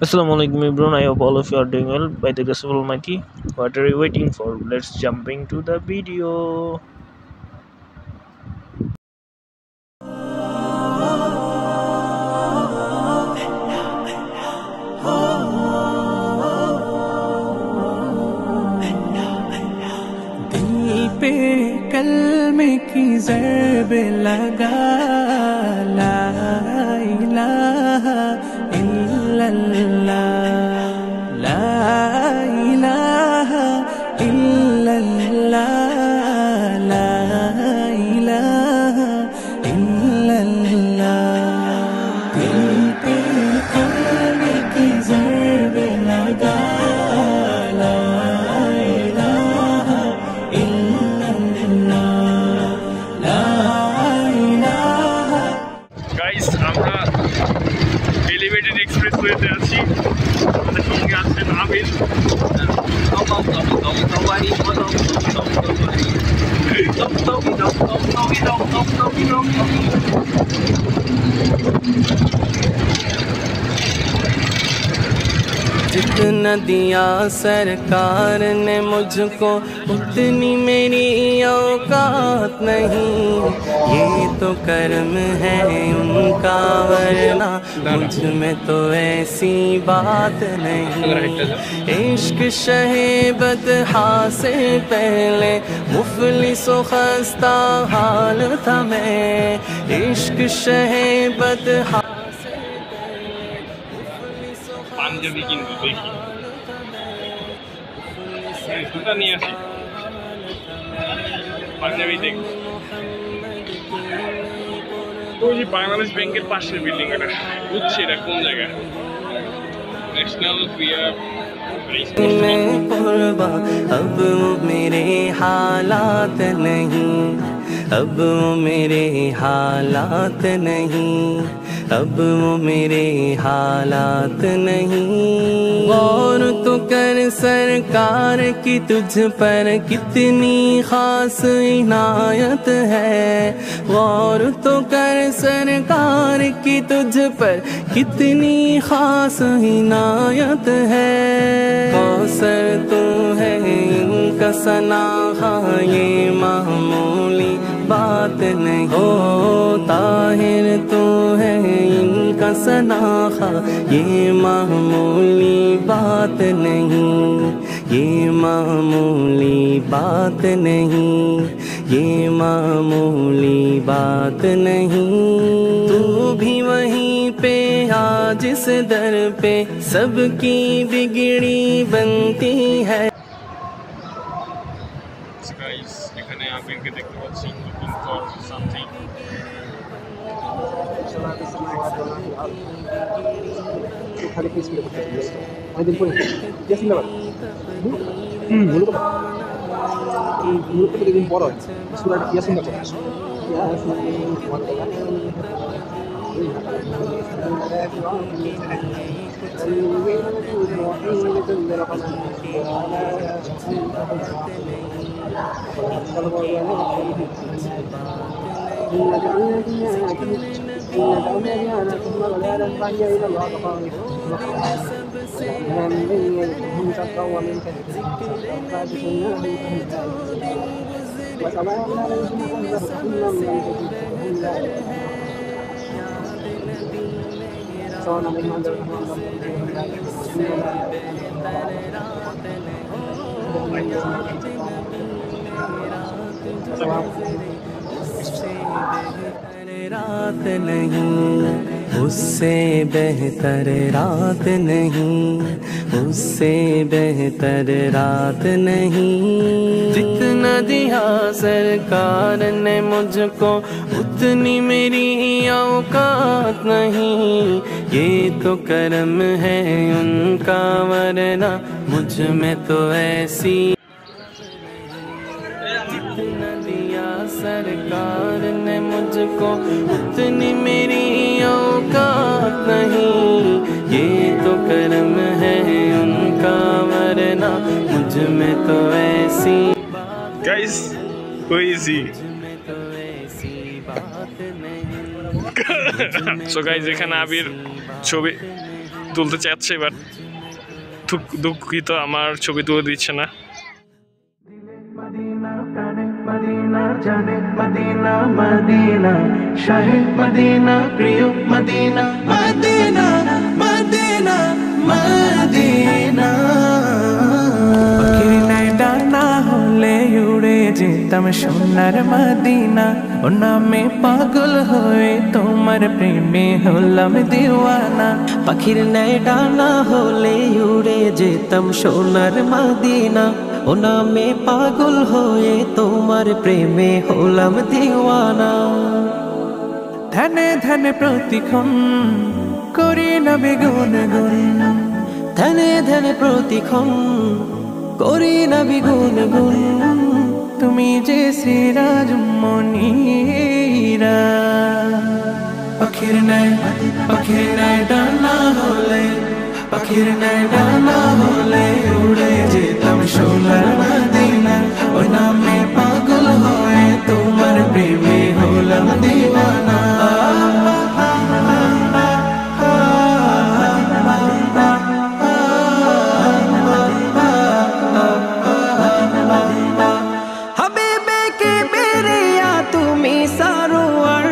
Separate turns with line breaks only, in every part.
Assalamu alaikum everyone. I hope all of you are doing well by the grace of Almighty. What are you waiting for? Let's jump into the video.
दिल पे कलमे की ज़रब लगा ला इलाहा इल्लल्लाह ला इलाहा इल्लल्लाह ला इलाहा इल्लल्लाह दिल पे कलमे की ज़रब लगा ला
গাইস আমরা এলিভেটেড এক্সপ্রেসওয়েতে আছি আমাদের সঙ্গে আছেন আবির
जितना दिया सरकार ने मुझको उतनी मेरी औकात नहीं। ये तो कर्म है उनका, वरना मुझ में तो ऐसी बात नहीं। इश्क शहे बदहा से पहले मुफलिस व खस्ता हाल था मैं। इश्क शहे बदहा
পাঞ্জাবি কিন্তু দেখি জুতা নিয়ে আসি পাঞ্জাবি দেখি ওই যে বাংলাদেশ ব্যাংকের পাশের বিল্ডিং এটা বুঝছি এটা কোন জায়গা ন্যাশনাল ক্রিয়ার
में कुर्बा अब वो मेरे हालात नहीं। अब वो मेरे हालात नहीं। अब वो मेरे हालात नहीं। गौर तो कर सरकार की तुझ पर कितनी खास इनायत है। गौर तो कर सरकार की तुझ पर कितनी खास इनायत है। कौसर तू है इनका सनाहा, ये मामूली बात नहीं। हो ताहिर तू है इनका सनाहा, ये मामूली बात नहीं। ये मामूली बात नहीं। ये मामूली बात नहीं। तू भी वहीं पे आज इस दर पे सबकी बिगड़ी बनती है।
গাইস এখানে আবিরকে দেখতে পাচ্ছি লুকিং ফর সামথিং
অনেকদিন পরে ইয়াসিন ব্যাপার মূলত প্রতিদিন বড় হয় সুরাট ইয়াসিন ব্যাপার रात नहीं, उससे बेहतर रात नहीं। उससे बेहतर रात नहीं। जितना दिया सरकार ने मुझको उतनी मेरी औकात नहीं। ये तो कर्म है उनका, वरना मुझ में तो ऐसी सरकार ने मुझको उतनी मेरी औकात नहीं। ये तो कर्म है उनका, वरना मुझ में तो ऐसी
গাইস কইছি সো গাইস এখানে আবির ছবি তুলতে চাচ্ছে, বাট দুঃখিত আমার ছবি তুলে দিচ্ছে না।
मदीना प्राणे मदीना जाने मदीना मदीना शाहे मदीना प्रिय मदीना मदीना मदीना मदीना পাখির ডানা হলে উড়ে যেতাম সোনার মদিনা ও নামে পাগল হয়ে তোমার প্রেমে হলাম দিওয়ানা
পাখির ন্যায় ডানা হলে উড়ে যেতাম সোনার মদিনা ও নামে পাগল হয়ে তোমার প্রেমে হলাম দিওয়ানা
ধ্যানে ধ্যানে প্রতিক্ষণ করি নবী গুণগুণ
ধ্যানে ধ্যানে প্রতিক্ষণ করি নবী গুণগুণ
তুমি যে সিরাজ মনিরা পাখির ন্যায় ডানা হলে পাখির ন্যায় ডানা হলে উড়ে যেতাম সোনার মদিনা ওই নামে পাগল হয়ে তোমার প্রেমে হলাম দিওয়ানা
হাবিবে কে বেরিয়া তুমি সারোয়ার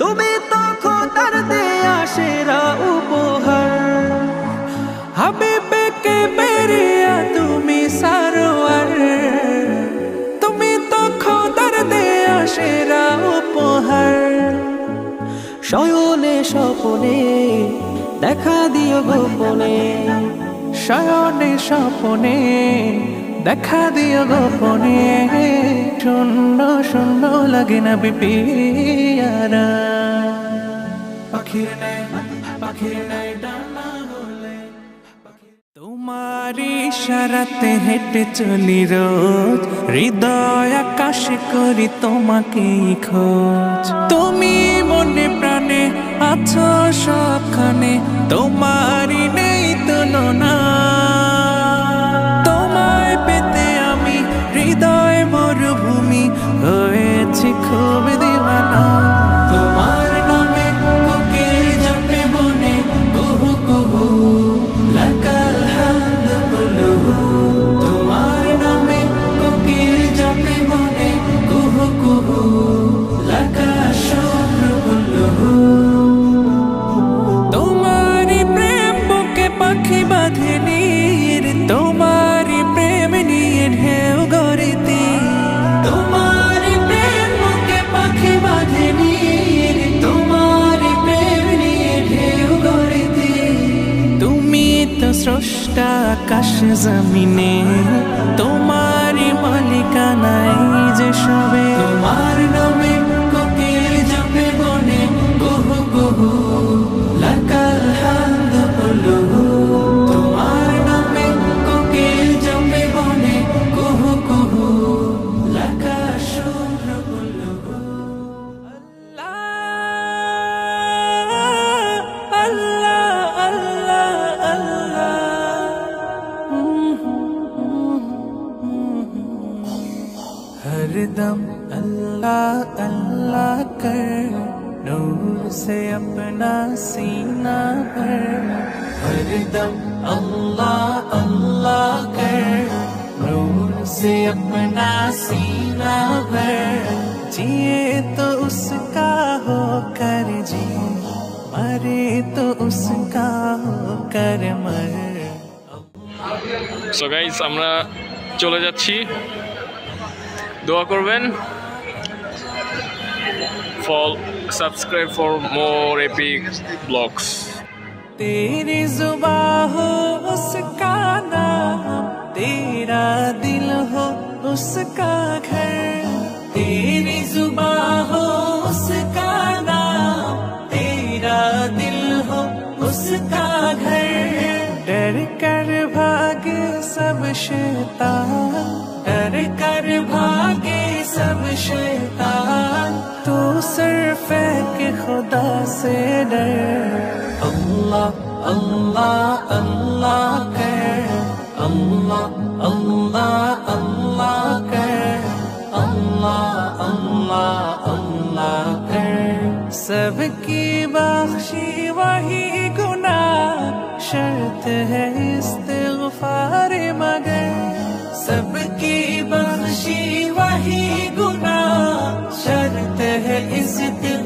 তুমি তো খোদার দেয়া সেরা উপহার
হাবিবে কে বেরিয়া তুমি সারোয়ার তুমি তো খোদার দেয়া সেরা উপহার
শয়নে স্বপনে দেখা দিও গোপনে
শয়নে স্বপনে দেখা দিও গোপনে শূন্য শূন্য লাগে না বিপিয়ারা পাখির নাই ডানা হলে তোমারি ইশারাতে হেঁটে চলি রোজ হৃদয় আকাশে করি তোমাকে খোঁজ তুমি মনে প্রাণে আছো সবখানে তোমারি নেই তুলনা তোমায় পেতে আমি হৃদয় মরুভূমি হয়েছি খুব দিওয়ানা তোমার নামে কোকিল জপে বনে কুহু কুহু লাকাল হামদ কুলুহু তোমার নামে কোকিল জপে বনে কুহু কুহু লাকাল শুকর কুলুহু তোমারি প্রেম বুকে পাখি বাঁধে নীর তোমারি প্রেম নিয়ে ঢেউ গড়িতে তোমারি প্রেম বুকে পাখি বাঁধে নীর তোমারি প্রেম নিয়ে ঢেউ গড়িতে তুমি তো স্রষ্টা আকাশ জমিনে তোমারি মালিকানাই যে সবে তোমার নামে কোকিল জপে বনে কুহু কুহু লাকাল হামদ কুলুহু তোমার নামে কোকিল জপে বনে কুহু কুহু লাকাল শুকর কুলুহু আল্লাহ আল্লাহ हरदम अल्लाह अल्लाह कर नूर से अपना सीना भर हरदम अल्लाह अल्लाह कर नूर से अपना सीना भर जिए तो उसका हो कर जी मरे तो उसका हो कर मर
সো গাইস আমরা চলে যাচ্ছি, দোয়া করবেন। Subscribe for more epic vlogs.
तेरी जुबां हो उसका नाम तेरा दिल हो उसका घर तेरी जुबां हो उसका नाम तेरा दिल हो उसका घर डर कर भागे सब शैतान डर कर भागे सब शैतान तू सर फेंक खुदा से डर अल्लाह अल्लाह अल्लाह कर अल्लाह अल्लाह अल्लाह कर अल्लाह अल्लाह अल्लाह कर सबकी बख्शी वही गुनाह शर्त है इस्तिग़फ़ार मगर सबकी बख्शी वही गुनाह शर्त है इस्तिग़फ़ार